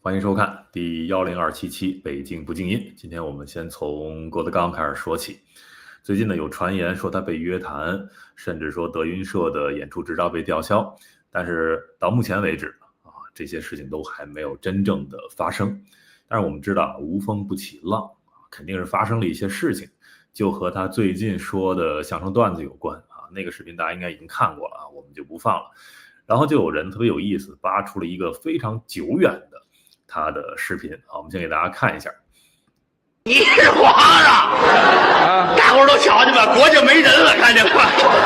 歡迎收看第10277北京不靜音。今天我們先從郭德綱開始說起。最近呢，有傳言說他被約談，甚至說德雲社的演出執照被吊銷，但是到目前為止這些事情都還沒有真正的發生。但是我們知道無風不起浪，肯定是發生了一些事情，就和他最近說的相聲段子有關那個視頻大家應該已經看過了我們就不放了。然後就有人特別有意思，扒出了一个非常久遠的他的視頻我們先給大家看一下。你是皇上大伙都瞧见吧，国家沒人了，看見嗎？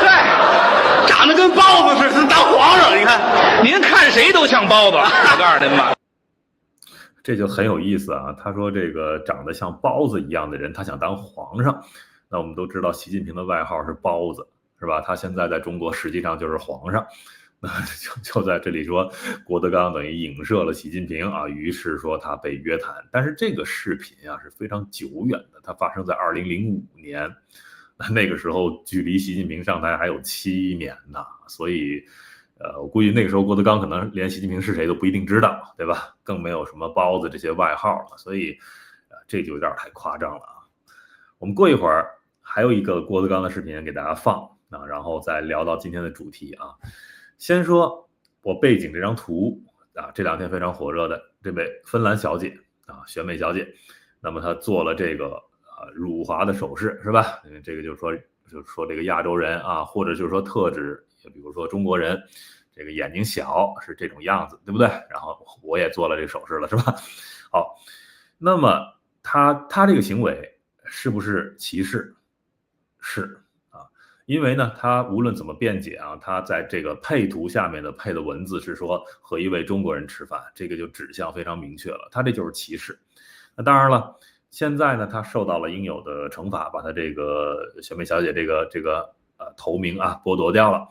對，長得跟包子似的，當皇上，你看，您看誰都像包子，我告訴您吧。這就很有意思他說這個長得像包子一樣的人，他想當皇上。那我們都知道習近平的外號是包子，是吧？他現在在中國實際上就是皇上。就在這裡說郭德綱等於影射了習近平於是說他被約談。但是這個視頻是非常久遠的，它發生在2005年，那個時候距離習近平上台還有7年呢，所以我估計那個時候郭德綱可能連習近平是誰都不一定知道，對吧？更沒有什麼包子這些外號了，所以這就有點太誇張了我們過一會兒還有一個郭德綱的視頻給大家放然後再聊到今天的主題先說我背景這張圖這2天非常火熱的這位芬蘭小姐選美小姐，那麼她做了這個辱華的手勢，是吧？這個就是說這個亞洲人或者就是說特指，比如說中國人，這個眼睛小是這種樣子，對不對？然後我也做了這個手勢了，是吧？好，那麼她這個行為是不是歧視？是。因為呢，他無論怎麼辯解他在這個配圖下面的配的文字是說和一位中國人吃飯，這個就指向非常明確了，他這就是歧視。那當然了，現在呢，他受到了應有的懲罰，把他這個選美小姐這個頭名剝奪掉了。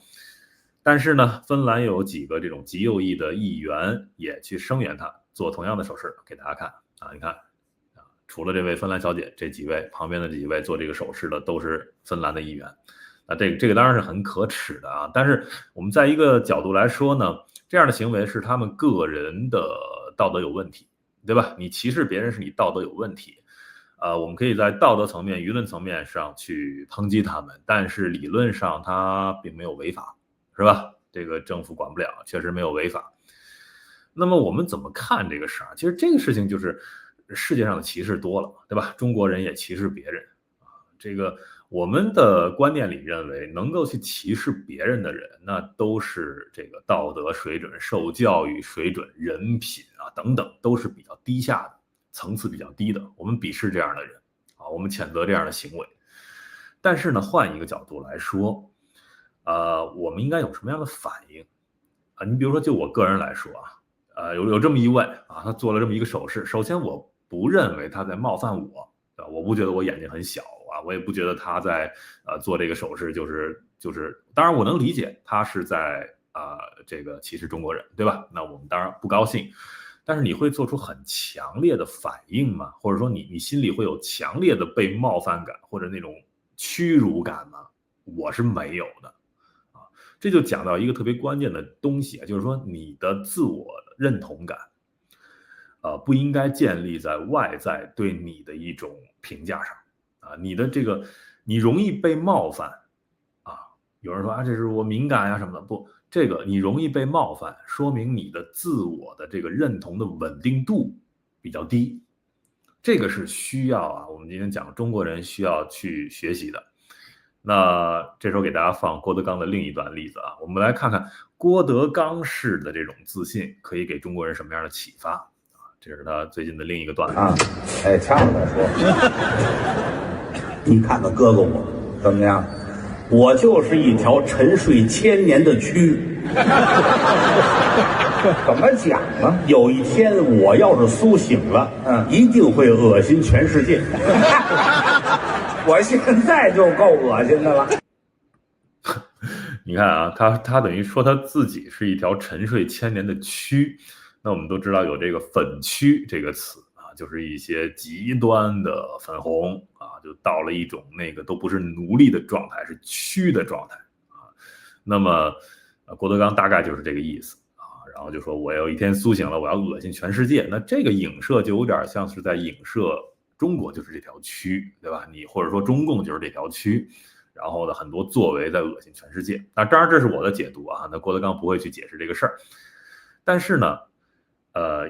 但是呢，芬蘭又有幾個這種極右翼的議員也去聲援他，做同樣的手勢給大家看你看除了這位芬蘭小姐，這幾位旁邊的這幾位做這個手勢的都是芬蘭的議員。這個當然是很可恥的但是我們在一個角度來說呢，這樣的行為是他們個人的道德有問題，對吧？你歧視別人是你道德有問題，我們可以在道德層面、輿論層面上去抨擊他們，但是理論上他並沒有違法，是吧？這個政府管不了，確實沒有違法。那麼我們怎麼看這個事其實這個事情就是世界上的歧視多了，對吧？中國人也歧視別人這個我們的觀念裡認為，能夠去歧視別人的人，那都是這個道德水準、受教育水準、人品等等，都是比較低下的，層次比較低的。我們鄙視這樣的人我們譴責這樣的行為。但是呢，換一個角度來說，我們應該有什麼樣的反應你比如說，就我個人來說有這麼一位他做了這麼一個手勢。首先，我不認為他在冒犯我不覺得我眼睛很小我也不覺得他在做這個手勢就是當然我能理解他是在這個歧視中國人，對吧？那我們當然不高興，但是你會做出很強烈的反應嗎？或者說你心裡會有強烈的被冒犯感或者那種屈辱感嗎？我是沒有的這就講到一個特別關鍵的東西就是說你的自我認同感不應該建立在外在對你的一種評價上你的這個你容易被冒犯有人說這是我敏感什麼的，不，這個你容易被冒犯，說明你的自我的這個認同的穩定度比較低，這個是需要我們今天講中國人需要去學習的。那這時候給大家放郭德綱的另一段例子我們來看看郭德綱式的這種自信可以給中國人什麼樣的啟發這是他最近的另一個段子掐着再說你看看哥哥我怎麼樣？我就是一條沉睡1000年的蛆。怎麼講呢？有一天我要是蘇醒了，一定會惡心全世界。我現在就夠惡心的了。你看他等於說他自己是一條沉睡1000年的蛆。那我們都知道有這個粉蛆這個詞就是一些極端的粉紅就到了一種那個都不是奴隸的狀態，是蛆的狀態那麼郭德綱大概就是這個意思然後就說我有一天蘇醒了，我要惡心全世界。那这個影射就有點像是在影射中国就是这条蛆，对吧？你或者說中共就是这条蛆，然後呢很多作为在惡心全世界。那当然这是我的解讀啊，那郭德纲不会去解釋這個事兒。但是呢，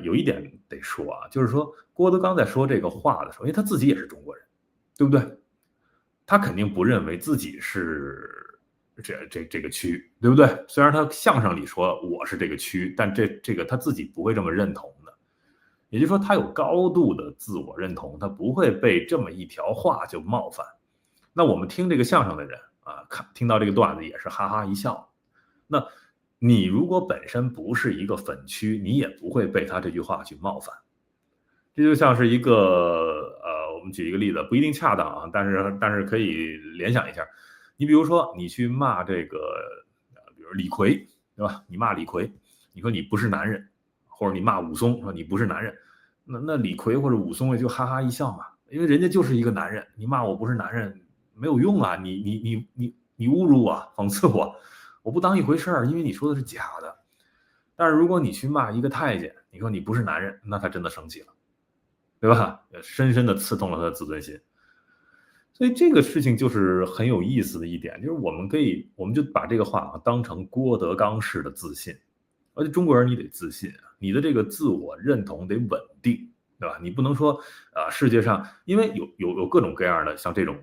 有一點得說啊，就是說郭德綱在說這個話的時候，因為他自己也是中國人，對不對？他肯定不認為自己是這個蛆，對不對？雖然他相聲裡說我是這個蛆，但這個他自己不會這麼認同的。也就是說，他有高度的自我認同，他不會被這麼一條話就冒犯。那我們聽這個相聲的人啊，聽到這個段子也是哈哈一笑。那你如果本身不是一個粉蛆，你也不會被他這句話去冒犯。這就像是一個我們舉一個例子，不一定恰當啊，但是可以聯想一下。你比如說，你去罵這個，比如李逵，對吧？你罵李逵，你說你不是男人，或者你罵武松，說你不是男人，那李逵或者武松也就哈哈一笑嘛，因為人家就是一個男人，你罵我不是男人沒有用啊，你侮辱我，諷刺我不當一回事兒，因為你說的是假的。但是如果你去罵一個太監，你說你不是男人，那他真的生氣了，對吧？深深的刺痛了他的自尊心。所以這個事情就是很有意思的一點，就是我們就把這個話當成郭德綱式的自信，而且中國人你得自信啊，你的這個自我認同得穩定，對吧？你不能說世界上因為有各種各樣的像這種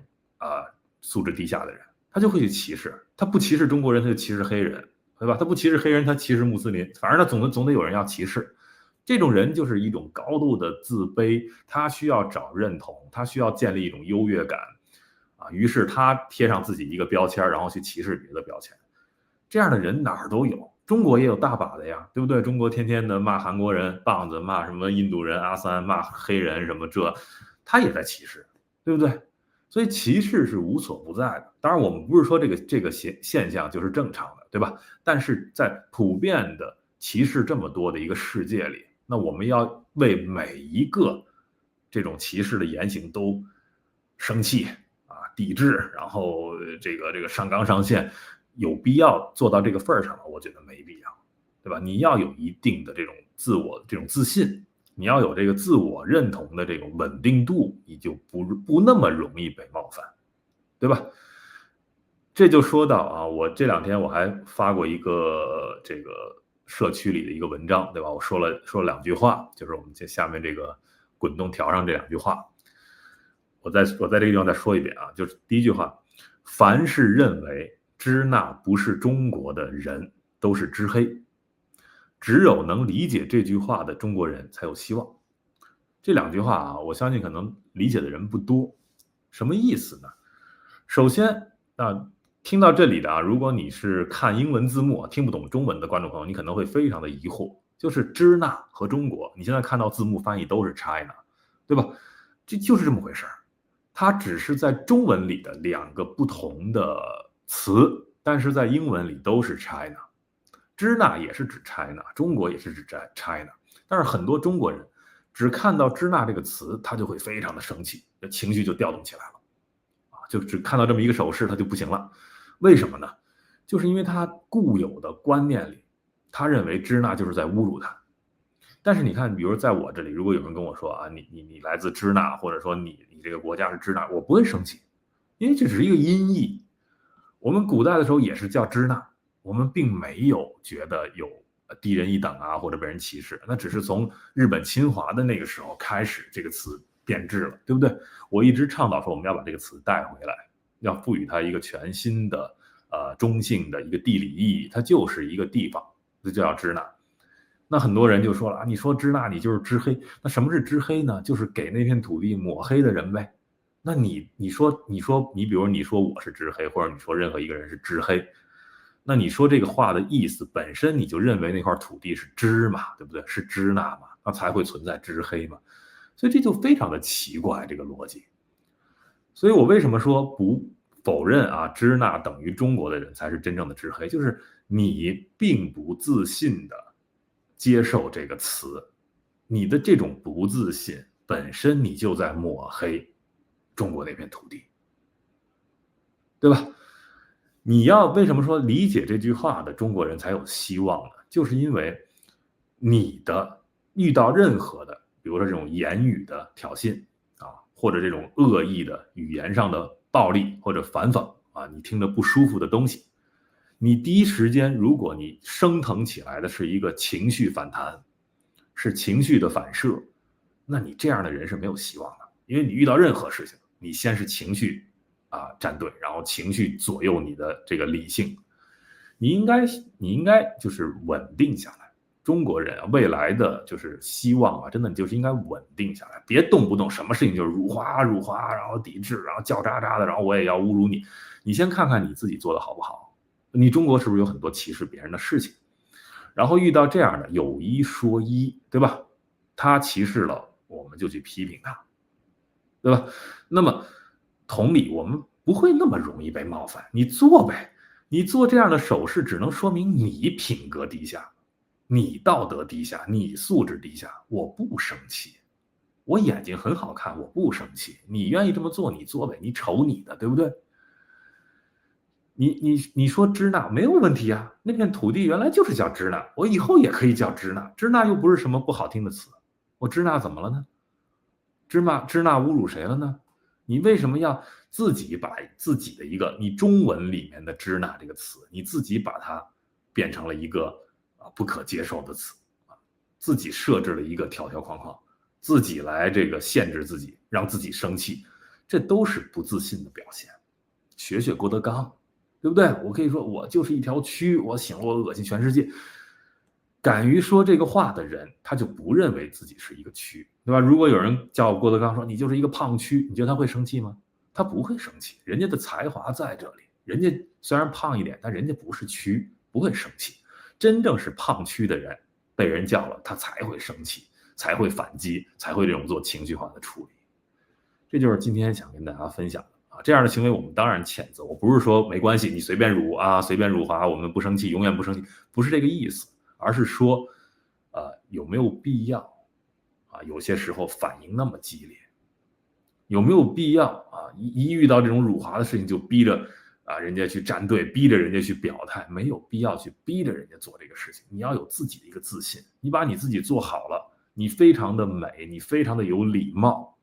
素質低下的人，他就會去歧視，他不歧視中國人他就歧視黑人，對吧？他不歧視黑人他歧視穆斯林，反正他總得有人要歧視。這種人就是一種高度的自卑，他需要找認同，他需要建立一種優越感於是他貼上自己一個標籤，然後去歧視別的標籤。這樣的人哪兒都有，中國也有大把的呀，對不對？中國天天的罵韓國人棒子，罵什麼印度人阿三，罵黑人什麼他也在歧視，對不对？所以歧視是無所不在的。當然我們不是說這個現象就是正常的，对吧？但是在普遍的歧視這麼多的一個世界裡，那我們要為每一個這種歧視的言行都生氣抵制，然後這個上綱上線，有必要做到這個份兒上嗎？我覺得沒必要，對吧？你要有一定的這種自我這種自信，你要有這個自我認同的這種穩定度，你就不那麼容易被冒犯，對吧？這就說到我這兩天我還發過一個這個社區裡的一個文章，對吧？我說了兩句話，就是我們下面這個滾動條上這兩句話。我在這個地方再說一遍就是第一句話，凡是認為支那不是中國的人都是支黑，只有能理解這句話的中國人才有希望。這兩句話我相信可能理解的人不多。什麼意思呢？首先聽到這裡的如果你是看英文字幕聽不懂中文的觀眾朋友，你可能會非常的疑惑，就是支那和中國，你現在看到字幕翻譯都是 China， 對吧？這就是這麼回事兒。它只是在中文裡的兩個不同的詞，但是在英文裡都是 China。支那也是指 China， 中國也是指 China。但是很多中國人只看到支那這個詞，他就會非常的生氣，情緒就調動起來了，就只看到這麼一個手勢，他就不行了。為什麼呢？就是因為他固有的觀念裡，他認為支那就是在侮辱他。但是你看，比如在我這裡，如果有人跟我說你來自支那，或者說你這個國家是支那，我不會生氣，因為這只是一個音譯。我們古代的時候也是叫支那，我們並沒有覺得有低人一等或者被人歧視，那只是從日本侵华的那個时候開始這個詞變質了，對不對？我一直倡導說我們要把這個詞帶回來，要賦予它一個全新的中性的一個地理意義，它就是一個地方，這就叫支那。那很多人就說了你說支那你就是支黑，那什麼是支黑呢？就是給那片土地抹黑的人唄。那你說你比如你说我是支黑，或者你說任何一個人是支黑，那你說這個話的意思本身你就認為那塊土地是支嘛，對不對？是支那嘛，那才會存在支黑嘛。所以這就非常的奇怪，這個邏輯。所以我為什麼說不否認支那等於中國的人才是真正的支黑，就是你並不自信的接受這個詞，你的這種不自信本身你就在抹黑中國那片土地，對吧？你要為什麼說理解這句話的中國人才有希望呢？就是因為你的遇到任何的，比如说这种言語的挑釁啊，或者這種惡意的語言上的暴力或者反諷啊，你聽着不舒服的東西，你第一時間如果你升騰起來的是一個情緒反彈，是情緒的反射，那你這樣的人是沒有希望的。因為你遇到任何事情，你先是情緒站隊，然後情緒左右你的這個理性，你應該就是穩定下來。中國人未來的就是希望真的就是應該穩定下來，別動不動什麼事情就是辱華，然後抵制，然後叫喳喳的，然後我也要侮辱你。你先看看你自己做的好不好，你中國是不是有很多歧視別人的事情？然後遇到這樣的有一說一，對吧？他歧視了，我們就去批評他，對吧？那麼同理，我们不會那麼容易被冒犯，你做唄，你做這樣的手勢只能說明你品格低下，你道德低下，你素質低下。我不生氣，我眼睛很好看，我不生氣。你願意這麼做你做唄，你瞅你的，對不对？你說支那沒有問題啊，那片土地原來就是叫支那，我以後也可以叫支那，支那又不是什麼不好聽的詞，我支那怎麼了呢？支那侮辱誰了呢？你為什麼要自己把自己的一個你中文裡面的支那這個詞，你自己把它變成了一個不可接受的詞，自己設置了一個條條框框，自己來這個限制自己，讓自己生氣，這都是不自信的表現。學郭德綱，對不對？我可以說我就是一條蛆，我行了，我惡心全世界。敢於說這個話的人，他就不認為自己是一個蛆，對吧？如果有人叫郭德綱說你就是一個胖蛆，你覺得他會生氣嗎？他不會生氣，人家的才華在這裡，人家雖然胖一點，但人家不是蛆，不會生氣。真正是胖蛆的人被人叫了，他才會生氣，才會反擊，才會這種做情緒化的處理。這就是今天想跟大家分享的這樣的行為我們當然譴責，我不是說沒關係，你隨便辱隨便辱華，我們不生氣，永遠不生氣，不是這個意思，而是說有沒有必要有些時候反應那麼激烈，有沒有必要一遇到這種辱華的事情就逼着人家去站隊，逼着人家去表態，沒有必要去逼着人家做這個事情。你要有自己的一個自信，你把你自己做好了，你非常的美，你非常的有禮貌，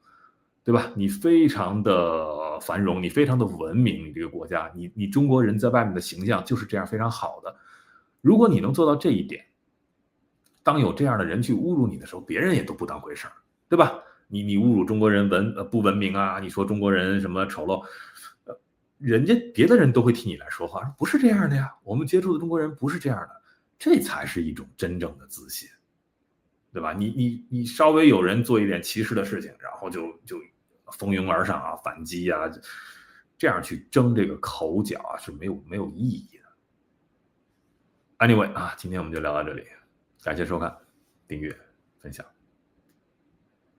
對吧？你非常的繁榮，你非常的文明，你這個國家，你中國人在外面的形象就是這樣非常好的。如果你能做到這一點，當有這樣的人去侮辱你的時候，別人也都不當回事兒，對吧？你侮辱中國人不文明你說中國人什麼醜陋，人家別的人都會替你來說話，不是這樣的呀，我們接觸的中國人不是這樣的，這才是一種真正的自信，對吧？你稍微有人做一點歧視的事情，然後就蜂擁而上反擊這樣去爭這個口角是沒有意義的。Anyway 今天我們就聊到這裡，感謝收看、訂閱、分享。